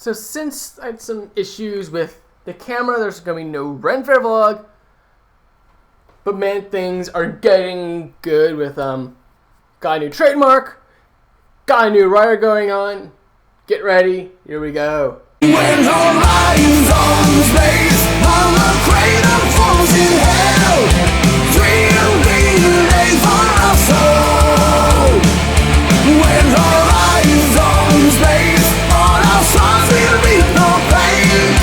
So since I had some issues with the camera, there's going to be no Ren Fair vlog. But man, things are getting good with, got a new trademark, got a new writer going on. Get ready, here we go. When horizons space, on the cradle falls in hell, 3 days for our soul. When horizons space, on our sons will be no pain.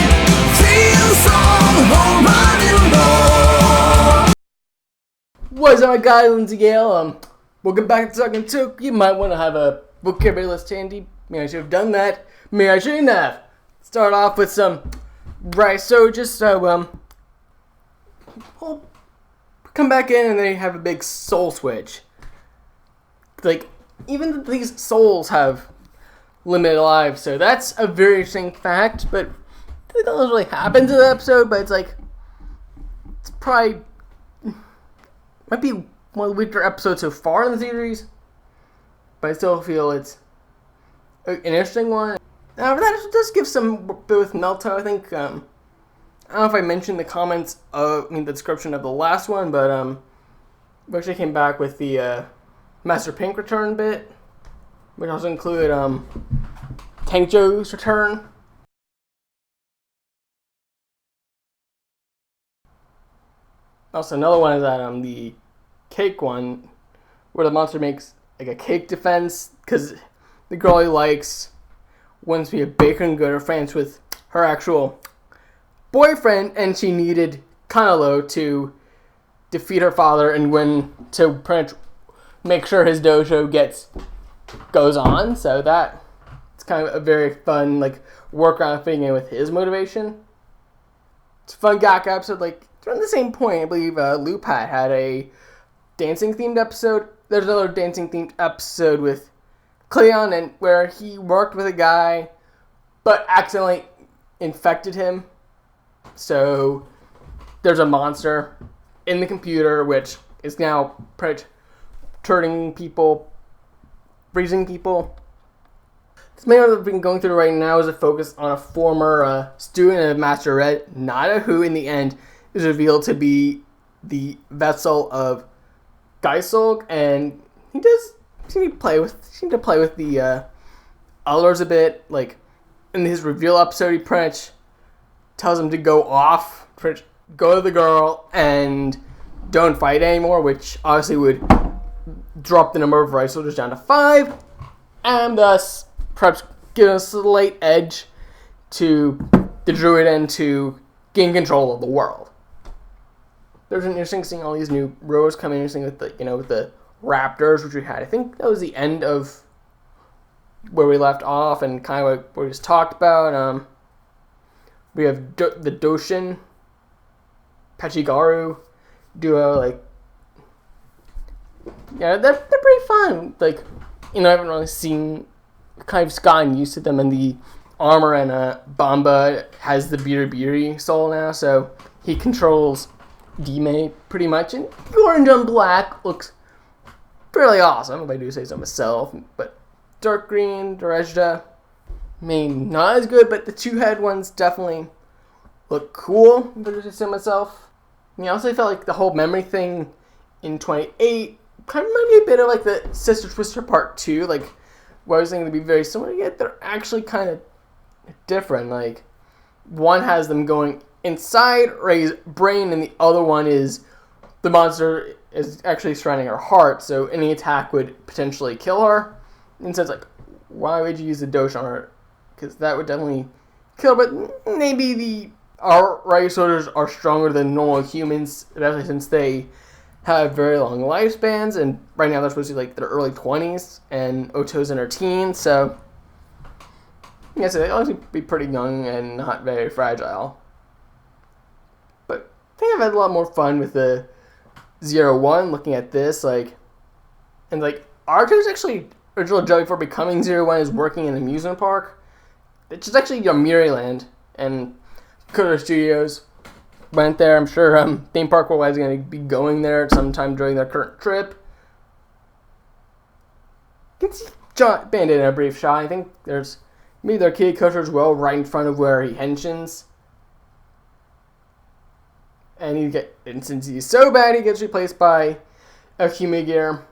Sing song, home running door. What's up, my guy, Lindsay Yale? Welcome back to Talkin Toku. You might want to have a vocabulary list handy. Maybe I should have done that. Maybe I shouldn't have. Start off with some Ryusoulger, so we'll come back in and they have a big soul switch. Like, even these souls have limited lives, so that's a very interesting fact, but it doesn't really happen to the episode, but it's like, it's probably, might be one of the weaker episodes so far in the series, but I still feel it's an interesting one. But that does give some bit with Melto, I think. I don't know if I mentioned the comments, the description of the last one, but we actually came back with the Master Pink return bit, which also included Tankjo's return. Also, another one is that the cake one, where the monster makes like a cake defense because the girl he likes wants to be a baker and go to France with her actual boyfriend, and she needed Kanalo to defeat her father and win to pretty much make sure his dojo goes on. So it's kind of a very fun workaround fitting in with his motivation. It's a fun Gaka episode. Around the same point, I believe Lupat had a dancing themed episode. There's another dancing themed episode with Cleon, and where he worked with a guy but accidentally infected him. So there's a monster in the computer which is now turning people, freezing people. This main one that we've been going through right now is a focus on a former student of Master Red, Nada, who in the end is revealed to be the vessel of Ryusoulger, and he does seem to play with the others a bit. In his reveal episode, he pretty much tells him to go off, go to the girl, and don't fight anymore, which obviously would drop the number of Ryusoulgers down to 5, and thus perhaps give a slight edge to the druid and to gain control of the world. There's an interesting seeing all these new rows come in, interesting with the raptors, which we had. I think that was the end of where we left off and kind of what we just talked about. We have the Doshin Pachigaru duo. They're pretty fun. I haven't really seen, kind of gotten used to them, and the armor, and Bamba has the Biribiri soul now, so he controls Dime pretty much, and orange on black looks fairly awesome, if I do say so myself. But dark green, Derejda, not as good, but the two-head ones definitely look cool, if I do say so myself. I also felt like the whole memory thing in 28 kind of might be a bit of the Sister Twister Part 2, where I was thinking to be very similar, yet they're actually kind of different. One has them going inside Ray's brain, and the other one is the monster is actually surrounding her heart, so any attack would potentially kill her. And so it's why would you use the Dosh on her? Because that would definitely kill her, but maybe our Ryusoulgers are stronger than normal humans, especially since they have very long lifespans, and right now they're supposed to be their early 20s, and Oto's in her teens, so yeah, so they honestly be pretty young and not very fragile. But I think I've had a lot more fun with the 0-1 looking at this, and Arto's actually original job before becoming 0-1 is working in an amusement park, which is actually Maryland, and Koto Studios went there. I'm sure Theme Park Worldwide is going to be going there sometime during their current trip. You can see John Bandit in a brief shot. I think there's Maybe the arcade coaster as well, right in front of where he henshins. And since he's so bad, he gets replaced by a Humagear,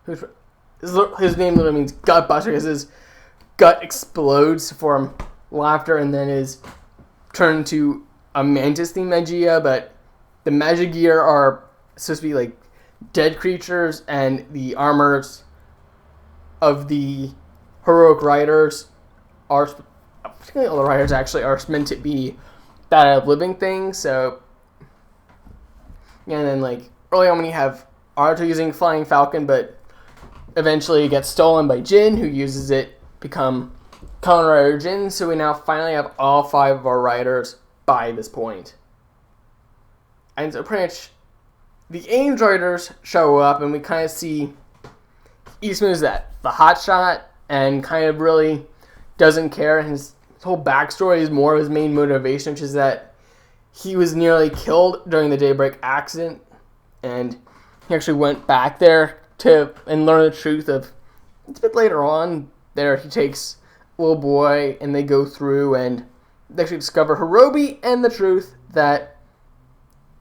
his name literally means gut buster, because his gut explodes from laughter and then is turned to a mantis themed Magia. But the Magigear are supposed to be like dead creatures, and the armors of the heroic riders are, particularly all the riders actually, are meant to be that of living things. So, and then like early on when you have Aruto using Flying Falcon, but eventually it gets stolen by Jin, who uses it become Kamen Rider Jin. So we now finally have all 5 of our riders by this point. And so pretty much the Ainge riders show up, and we kind of see Eastman is the hotshot and kind of really doesn't care. His whole backstory is more of his main motivation, which is that he was nearly killed during the Daybreak accident, and he actually went back there and learn the truth of. It's a bit later on there. He takes a little boy, and they go through and they actually discover Hirobi and the truth that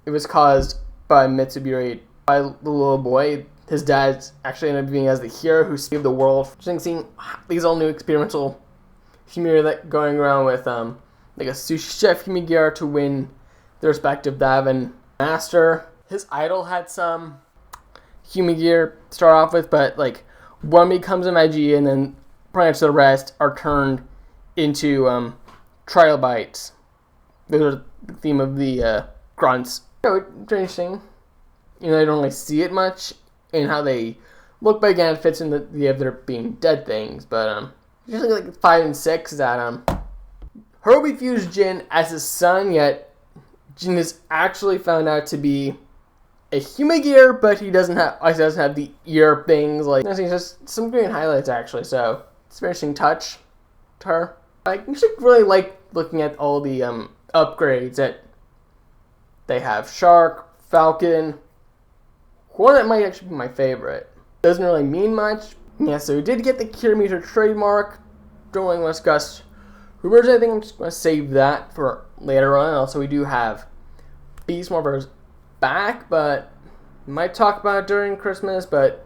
it was caused by Mitsuburi, by the little boy. His dad actually ended up being as the hero who saved the world. Just seeing these all new experimental Humagear that going around with like a sushi chef Humagear to win the respective Dav and Master. His idol had some Humagear to start off with, but like one becomes a Magia, and then pretty much the rest are turned into trilobites. Those are the theme of the grunts. So it's interesting. You know, I don't really see it much in how they look, but again, it fits in the idea of there being dead things. But usually like 5 and 6 that Hirobi views Jin as his son, yet Jin is actually found out to be a Humagear, but he doesn't have the ear things. Like, it's just some great highlights actually. So it's a very interesting touch to her. Like, you should really like looking at all the upgrades that they have. Shark, Falcon. One that might actually be my favorite. Doesn't really mean much. Yeah, so we did get the Kilometer trademark. Don't really want to discuss rumors. I think I'm just going to save that for later on. Also, we do have Beast Morphers back, but we might talk about it during Christmas, but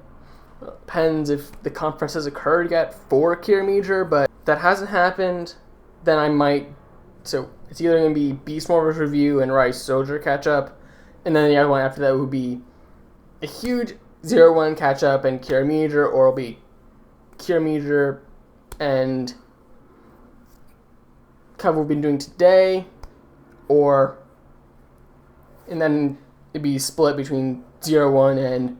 it depends if the conference has occurred. You got 4 Kilometer, but if that hasn't happened, then I might. So it's either going to be Beast Morphers review and Ryusoulger catch up, and then the other one after that would be a huge 0-1 catch up and Kilometer, or it'll be Kilometer and cover we've been doing today, and then it'd be split between 0-1 and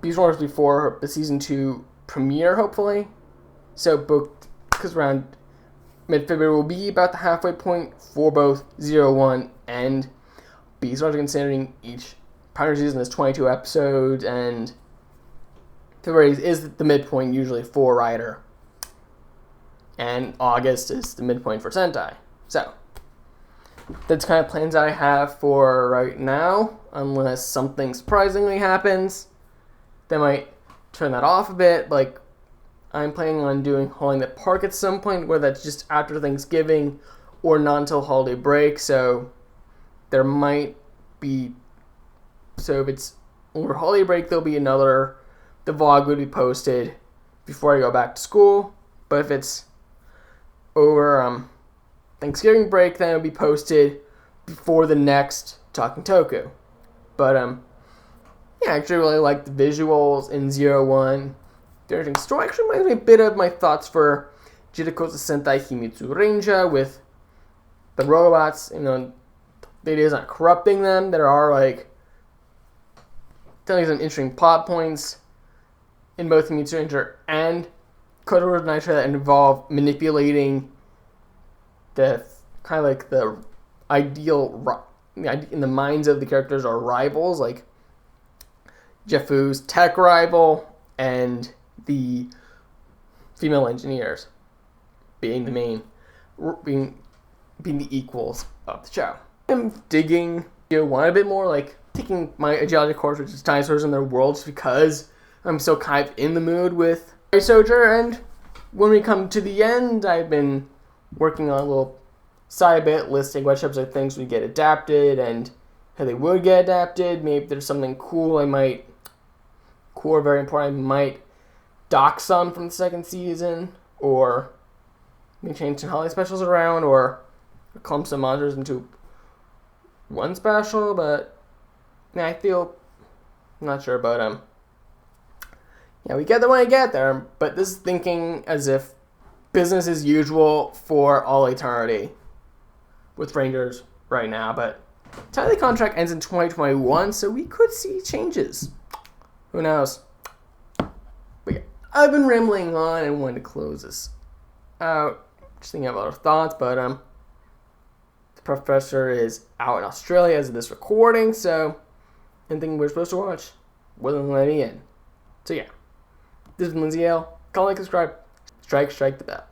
Beast Wars before the season 2 premiere, hopefully. So booked, because around mid-February will be about the halfway point for both 0-1 and Beast Wars, considering each Power season is 22 episodes, and February is the midpoint usually for Rider, and August is the midpoint for Sentai. So that's kind of plans I have for right now, unless something surprisingly happens that might turn that off a bit. Like, I'm planning on holding the park at some point, where that's just after Thanksgiving or not until holiday break. So there might be. So if it's over holiday break, there'll be another. The vlog would be posted before I go back to school. But if it's over Thanksgiving break, then it'll be posted before the next Talkin Toku. But yeah, I actually really like the visuals in 0-1. The interesting story actually reminds me a bit of my thoughts for Jirakosa Sentai Himitsu Ranger with the robots. You know, it is not corrupting them. There are like telling some interesting plot points in both Himitsu Ranger and Kodora's Nitro that involve manipulating the kind of like the ideal in the minds of the characters are rivals, like Jefu's tech rival and the female engineers being the main, being the equals of the show. I'm digging one a bit more, like taking my geology course, which is dinosaurs and their worlds, because I'm so kind of in the mood with Ryusoulger and when we come to the end, I've been working on a little side bit listing what types of things would get adapted and how they would get adapted. Maybe there's something cool or very important, I might dock some from the second season, or maybe change some holiday specials around, or clump some monsters into one special, but I feel not sure about them. Yeah, we get there when I get there, but this is thinking as if business as usual for all eternity with Rangers right now, but the contract ends in 2021, so we could see changes. Who knows? But yeah, I've been rambling on and wanted to close this out. Just thinking of other thoughts, but the professor is out in Australia as of this recording, so anything we're supposed to watch wasn't letting me in. So yeah, this is Lindsay Yale. Call, like, subscribe, strike the bell.